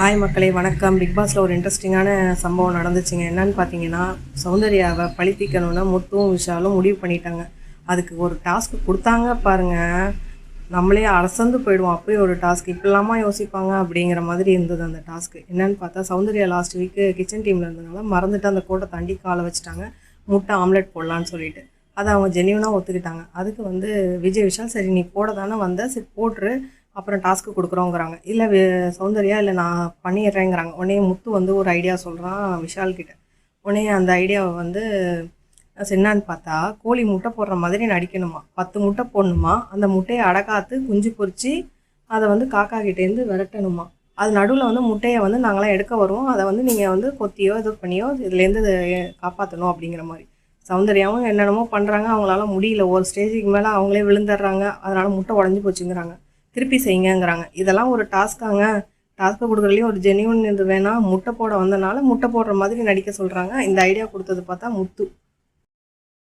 Hi மக்களே வணக்கம். Big பாஸில் ஒரு இன்ட்ரெஸ்டிங்கான சம்பவம் நடந்துச்சுங்க. என்னன்னு பார்த்தீங்கன்னா, சௌந்தர்யாவை பழித்திக்கணும்னா முத்துவும் விஷாலும் முடிவு பண்ணிட்டாங்க. அதுக்கு ஒரு டாஸ்க் கொடுத்தாங்க பாருங்கள், நம்மளே அலசந்து போயிடுவோம். அப்படியே ஒரு டாஸ்க் இப்படிலாமா யோசிப்பாங்க அப்படிங்கிற மாதிரி இருந்தது அந்த டாஸ்க்கு. என்னன்னு பார்த்தா, சௌந்தர்யா லாஸ்ட் வீக்கு கிச்சன் டீமில் இருந்ததுனால மறந்துட்டு அந்த கோட்டை தாண்டி காலை வச்சுட்டாங்க. முட்டை ஆம்லெட் போடலான்னு சொல்லிட்டு அதை அவங்க ஜென்யூனாக ஒத்துக்கிட்டாங்க. அதுக்கு விஜய் விஷால், சரி நீ போட தானே வந்த, சரி போட்டுரு, அப்புறம் டாஸ்க்கு கொடுக்குறோங்கிறாங்க. இல்லை சௌந்தர்யா இல்லை நான் பண்ணிடுறேங்கிறாங்க. உடனே முத்து ஒரு ஐடியா சொல்கிறான் விஷால்கிட்ட. உடனே அந்த ஐடியாவை என்னான்னு பார்த்தா, கோழி முட்டை போடுற மாதிரி நடிக்கணுமா, 10 முட்டை போடணுமா, அந்த முட்டையை அடக்காத்து குஞ்சு பொறிச்சு அதை காக்கா கிட்டேருந்து விரட்டணுமா. அது நடுவில் முட்டையை நாங்களாம் எடுக்க வருவோம், அதை நீங்கள் கொத்தியோ இது பண்ணியோ இதுலேருந்து காப்பாற்றணும் அப்படிங்கிற மாதிரி. சௌந்தர்யாவும் என்னென்னமோ பண்ணுறாங்க, அவங்களால முடியல. ஒரு ஸ்டேஜுக்கு மேலே அவங்களே விழுந்துடுறாங்க. அதனால் முட்டை உடஞ்சி போச்சுங்கிறாங்க. திருப்பி செய்யுங்கிறாங்க. இதெல்லாம் ஒரு டாஸ்க்காங்க? டாஸ்க்கை கொடுக்குறதுலையும் ஒரு ஜென்யூன் இது வேணாம். முட்டை போட வந்தனால முட்டை போடுற மாதிரி நடிக்க சொல்கிறாங்க. இந்த ஐடியா கொடுத்தது பார்த்தா முத்து.